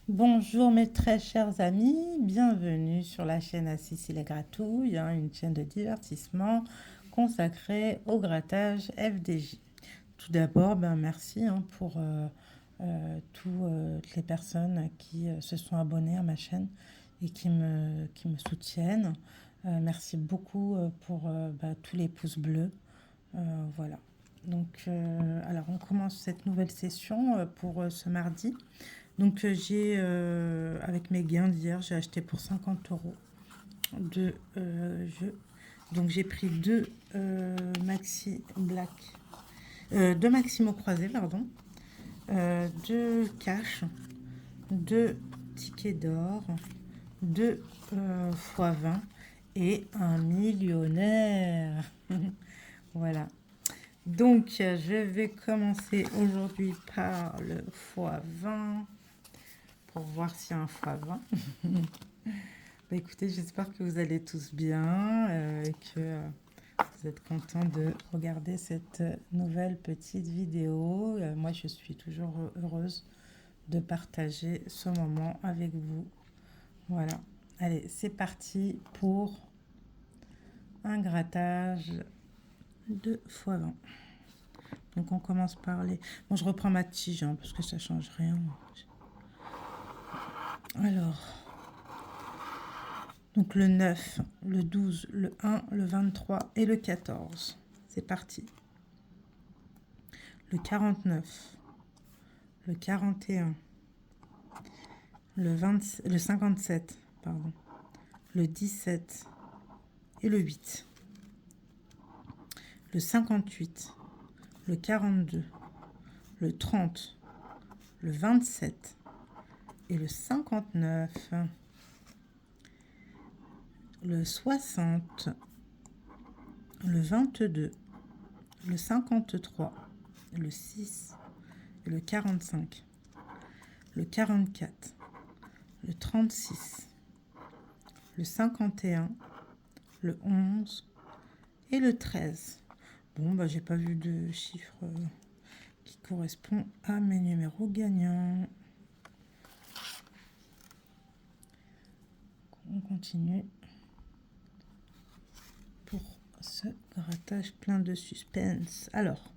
Bonjour mes très chers amis, bienvenue sur la chaîne Assis les Gratouilles, une chaîne de divertissement consacrée au grattage FDJ. Tout d'abord, merci pour toutes les personnes qui se sont abonnées à ma chaîne et qui me soutiennent. Merci beaucoup pour tous les pouces bleus. Voilà. Donc, alors on commence cette nouvelle session pour ce mardi. Donc avec mes gains d'hier, j'ai acheté pour 50 euros deux jeux. Donc j'ai pris deux maxi black, deux maximo croisés, pardon, deux cash, deux tickets d'or, deux fois 20 et un millionnaire. Voilà. Donc je vais commencer aujourd'hui par le fois 20 pour voir s'il y a un fois 20. Écoutez, j'espère que vous allez tous bien et que vous êtes contents de regarder cette nouvelle petite vidéo. Moi, je suis toujours heureuse de partager ce moment avec vous. Voilà. Allez, c'est parti pour un grattage de fois 20. Donc, on commence par les... Bon, je reprends ma tige parce que ça change rien. Alors... Donc le 9, le 12, le 1, le 23 et le 14. C'est parti. Le 49, le 41, le 57, pardon, le 17 et le 8. Le 58, le 42, le 30, le 27 et le 59. Le 60, le 22, le 53, le 6 et le 45, le 44, le 36, le 51, le 11 et le 13. Bon, j'ai pas vu de chiffre qui correspond à mes numéros gagnants. On continue pour ce grattage plein de suspense. Alors,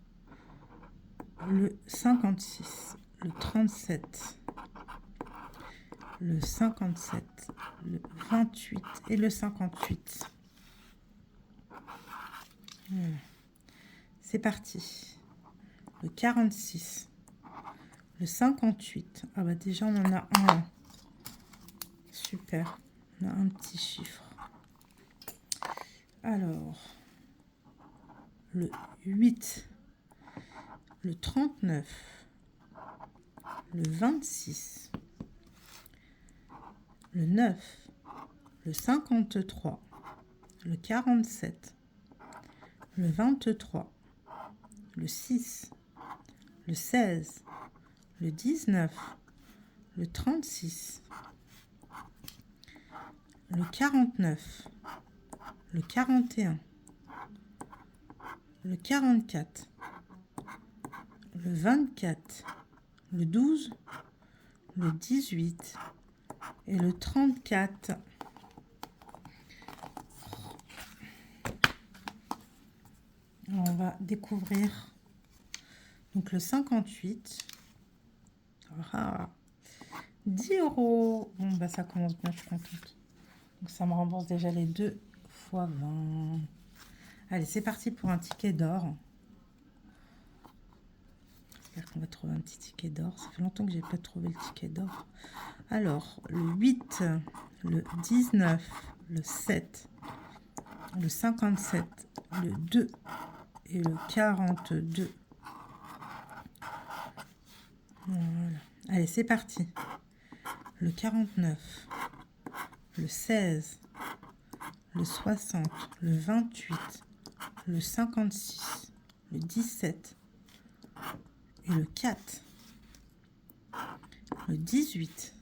le 56, le 37, le 57, le 28 et le 58. Voilà. C'est parti. Le 46, le 58. Ah déjà on en a un là. Super. On a un petit chiffre. Alors, le 8, le 39, le 26, le 9, le 53, le 47, le 23, le 6, le 16, le 19, le 36, le 49, le 41, le 44, le 24, le 12, le 18 et le 34. Alors, on va découvrir donc le 58. Ah, 10 euros. Bon, ça commence bien, je suis contente. Donc ça me rembourse déjà les 2 fois 20. Allez, c'est parti pour un ticket d'or. J'espère qu'on va trouver un petit ticket d'or. Ça fait longtemps que j'ai pas trouvé le ticket d'or. Alors, le 8, le 19, le 7, le 57, le 2 et le 42. Voilà. Allez, c'est parti. Le 49, le 16, le 60, le 28, le 56, le 17 et le 4, le 18,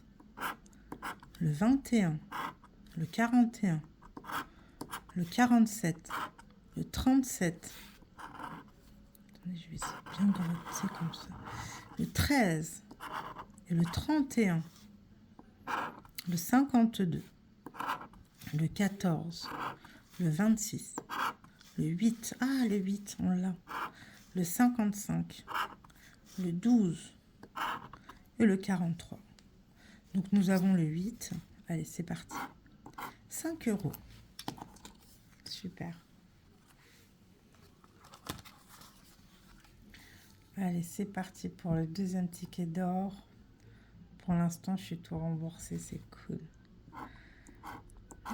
le 21, le 41, le 47, le 37. Attendez, je vais essayer bien de rester comme ça. Le 13 et le 31, le 52, le 14, le 26, le 8, ah le 8, on l'a, le 55, le 12 et le 43. Donc nous avons le 8. Allez, c'est parti. 5 euros. Super. Allez, c'est parti pour le deuxième ticket d'or. Pour l'instant, je suis tout remboursée, c'est cool.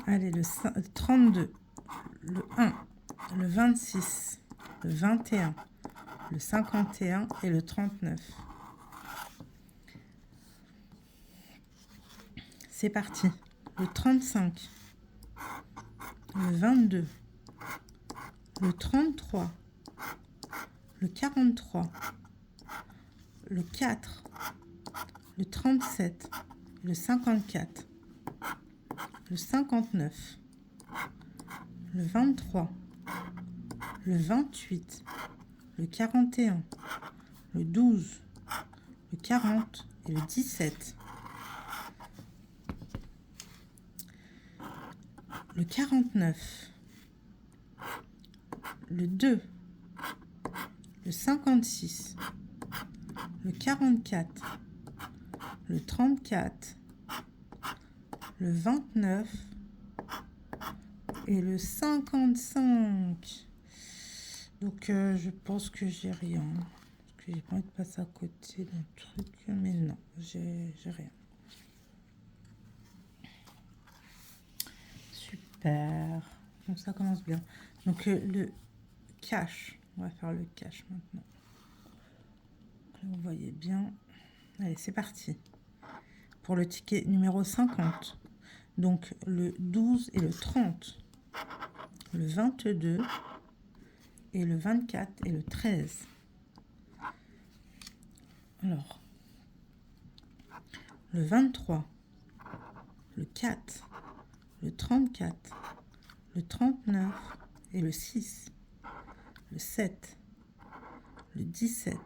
Allez, le 32, le 1, le 26, le 21, le 51 et le 39. C'est parti. Le 35, le 22, le 33, le 43, le 4, le 37, le 54, le 59, le 23, le 28, le 41, le 12, le 40 et le 17. Le 49, le 2, le 56, le 44, le 34, le 29 et le 55. Donc je pense que j'ai rien. Parce que j'ai pas envie de passer à côté d'un truc. Mais non, j'ai rien. Super. Donc ça commence bien. Donc le cash. On va faire le cash maintenant. Là, vous voyez bien. Allez, c'est parti. Pour le ticket numéro 50. Donc le 12 et le 30. Le 22 et le 24 et le 13. Alors, le 23, le 4, le 34, le 39 et le 6, le 7, le 17,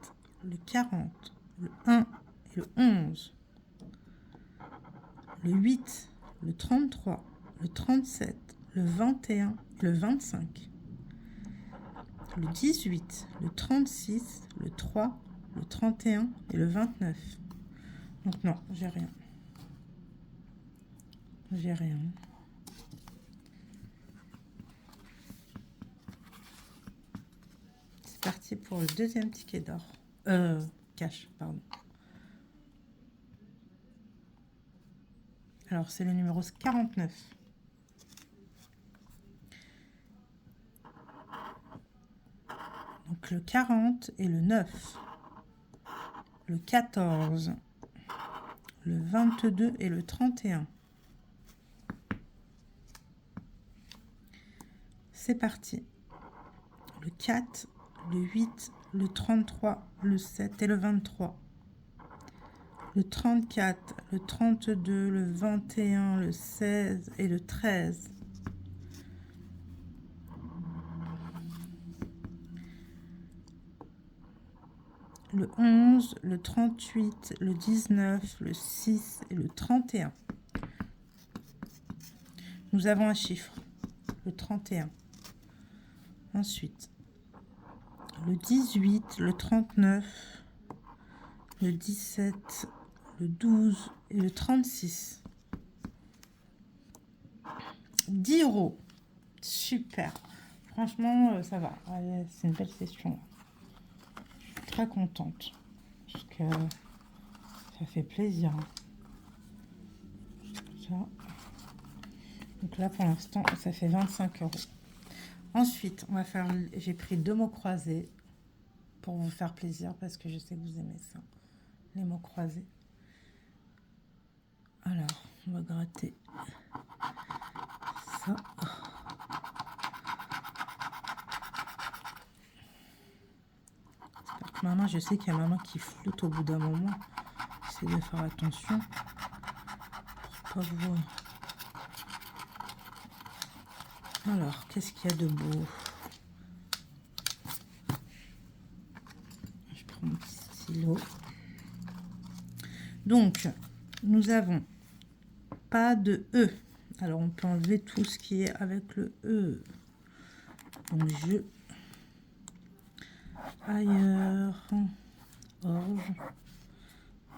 le 40, le 1 et le 11, le 8, le 33, le 37, le 21 et le 25, le 18, le 36, le 3, le 31 et le 29. Donc non, j'ai rien. J'ai rien. C'est parti pour le deuxième ticket d'or. Cash, pardon. Alors, c'est le numéro 49. Donc, le 40 et le 9. Le 14. Le 22 et le 31. C'est parti. Le 4, le 8, le 33, le 7 et le 23. Le 34, le 32, le 21, le 16 et le 13. Le 11, le 38, le 19, le 6 et le 31. Nous avons un chiffre, le 31. Ensuite, le 18, le 39, le 17, le 12 et le 36. 10 euros. Super. Franchement, ça va. C'est une belle session. Je suis très contente. Parce que ça fait plaisir. Ça. Donc là, pour l'instant, ça fait 25 euros. Ensuite, on va faire... J'ai pris 2 mots croisés pour vous faire plaisir parce que je sais que vous aimez ça. Les mots croisés. Alors, on va gratter ça. Maman, je sais qu'il y a maman qui flotte au bout d'un moment. J'essaie de faire attention pour pas vous... Alors, qu'est-ce qu'il y a de beau? Je prends mon petit stylo. Donc, nous avons pas de E. Alors, on peut enlever tout ce qui est avec le E. Donc, je, ailleurs, orge,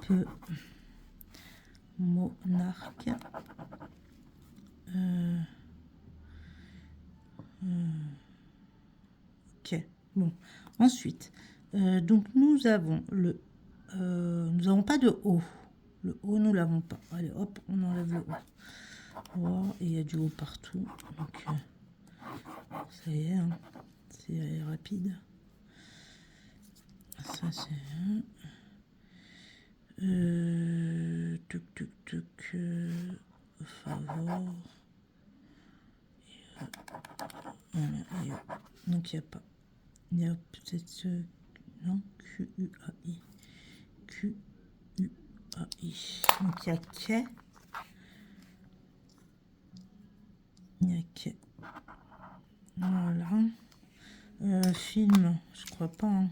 peu, monarque, ok, bon. Ensuite, donc nous avons le... nous n'avons pas de O. Le O, nous l'avons pas. Allez, hop, on enlève le O. Wow, et il y a du O partout. Donc, ça y est, hein, c'est rapide. Ça, c'est... tuc, tuc, tuc, favor. Voilà, donc, il n'y a pas. Il y a peut-être... non, Q-U-A-I. Q-U-A-I. Donc, il y a quai. Il y a quai. Voilà. Film, je crois pas. Hein.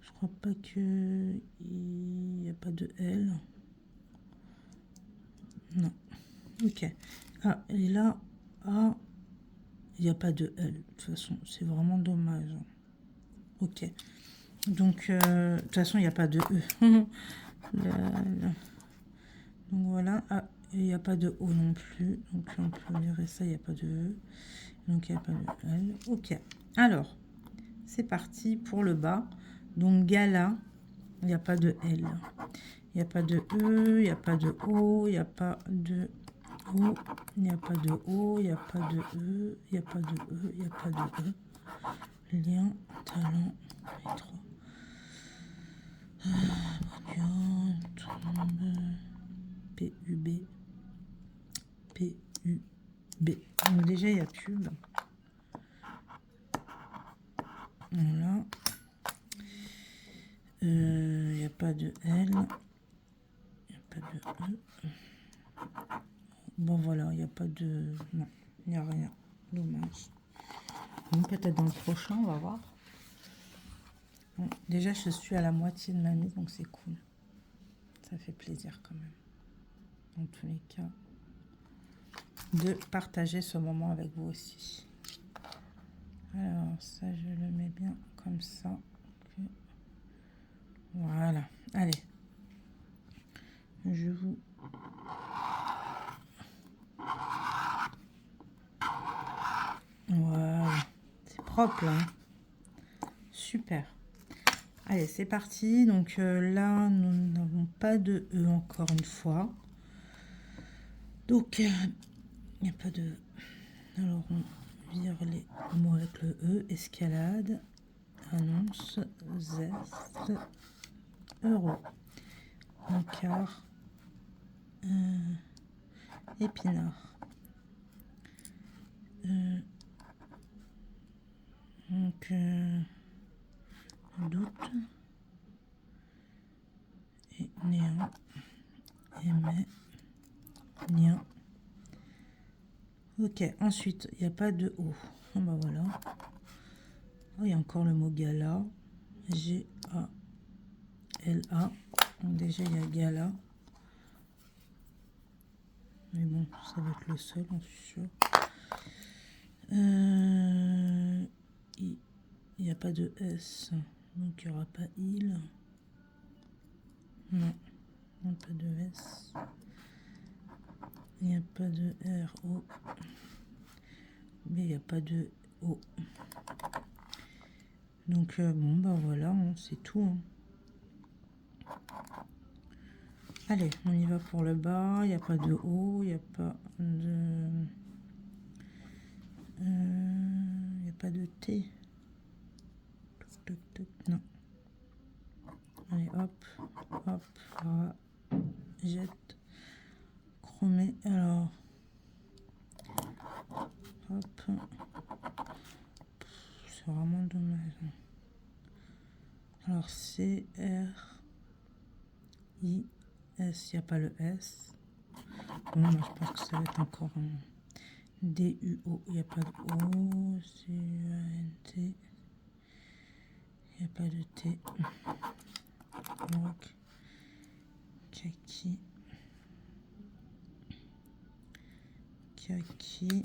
Je crois pas que il n'y a pas de L. Non. Ok. Ah, et là, A, il n'y a pas de L. De toute façon, c'est vraiment dommage. Ok. Donc, de toute façon, il n'y a pas de E. Donc voilà. Ah, il n'y a pas de O non plus. Donc on peut virer ça, il n'y a pas de E. Donc il n'y a pas de L. Ok. Alors, c'est parti pour le bas. Donc gala, il n'y a pas de L. Il n'y a pas de E, il n'y a pas de O, il n'y a pas de O, il n'y a pas de O, il n'y a pas de E, il n'y a pas de E, il n'y a pas de E. Lien, talent, métro. P-U-B. P-U-B. Donc déjà, il y a pub. Voilà. Il n'y a pas de L. Il n'y a pas de E. Bon, voilà, il n'y a pas de... Non, il n'y a rien. Dommage. Bon, peut-être dans le prochain, on va voir. Bon, déjà, je suis à la moitié de ma mise, donc c'est cool. Ça fait plaisir quand même. Dans tous les cas, de partager ce moment avec vous aussi. Alors, ça, je le mets bien comme ça. Voilà. Allez. Je vous... Voilà. C'est propre, là. Super. Allez, c'est parti. Donc là, nous n'avons pas de E encore une fois. Donc, il n'y a pas de... Alors, on vire les mots avec le E. Escalade, annonce, zeste, euro, encart, épinard. Donc, doute, et néant, émet, lien. Ok, ensuite, il n'y a pas de O. Ah bah voilà. Oh, il y a encore le mot gala. G-A-L-A. Donc déjà, il y a gala. Mais bon, ça va être le seul, j'en suis sûre. Il n'y a pas de S. Donc, il n'y aura pas il. Non, pas de S. Il n'y a pas de R, O. Mais il n'y a pas de O. Donc, bon, bah voilà, hein, c'est tout. Hein. Allez, on y va pour le bas. Il n'y a pas de O, il n'y a pas de... Il n'y a pas de T. Toc, toc, toc, non. Allez, hop, hop, jette, chromé. Alors, hop. C'est vraiment dommage. Alors, C, R, I, S, il n'y a pas le S. Bon, moi, je pense que ça va être encore un D, U, O. Il n'y a pas de O, C, U, A, N, T. Il n'y a pas de T. Rock, kaki. kaki.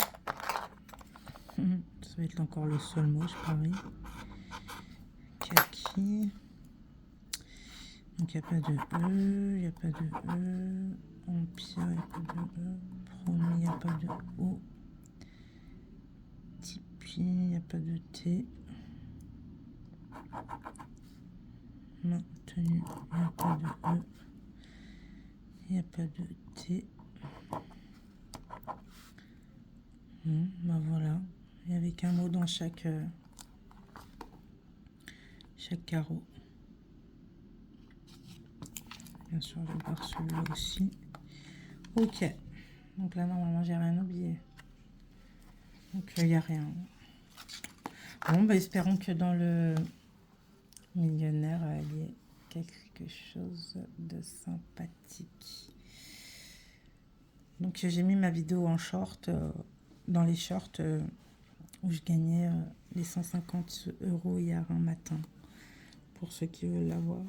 Ça va être encore le seul mot, je parie. Kaki. Donc il n'y a pas de E, il n'y a pas de E. Empire, il n'y a pas de E. Promis, il n'y a pas de O. Tipeee, il n'y a pas de T. Maintenu, il n'y a pas de E. Il n'y a pas de T. Bon, bah voilà. Il n'y avait qu'un mot dans chaque carreau. Bien sûr, je vais voir celui-là aussi. Ok. Donc là, normalement, j'ai rien oublié. Donc, il n'y a rien. Bon, bah, espérons que dans le millionnaire, il y ait quelque chose de sympathique. Donc, j'ai mis ma vidéo en short, dans les shorts, où je gagnais les 150 € hier un matin, pour ceux qui veulent la voir.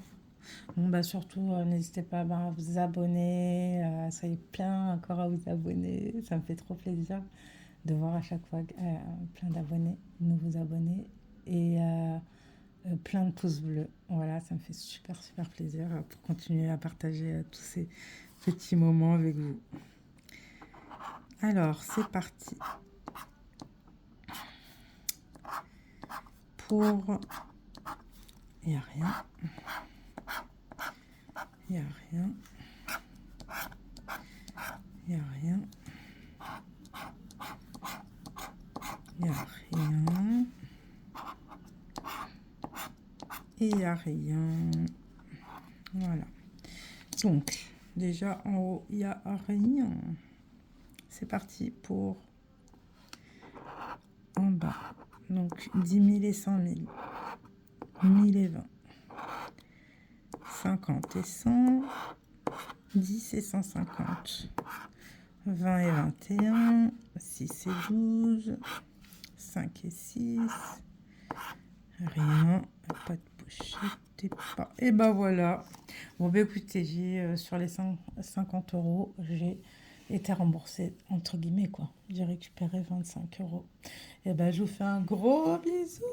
Bon, bah surtout, n'hésitez pas à vous abonner, soyez plein encore à vous abonner, ça me fait trop plaisir de voir à chaque fois plein d'abonnés, nouveaux abonnés, et plein de pouces bleus. Voilà, ça me fait super plaisir pour continuer à partager tous ces petits moments avec vous. Alors, c'est parti. Pour... Il n'y a rien. Il n'y a rien. Il n'y a rien. Il n'y a rien. Et il n'y a rien. Voilà. Donc, déjà en haut, il n'y a rien. C'est parti pour en bas. Donc, 10 000 et 100 000. 1000 et 20. 50 et 100. 10 et 150. 20 et 21. 6 et 12. 5 et 6. Rien. Pas de pochette. Et pas. Et ben voilà. Bon, ben écoutez, j'ai sur les 50 €, j'ai été remboursée, entre guillemets, quoi. J'ai récupéré 25 €. Et ben, je vous fais un gros bisou.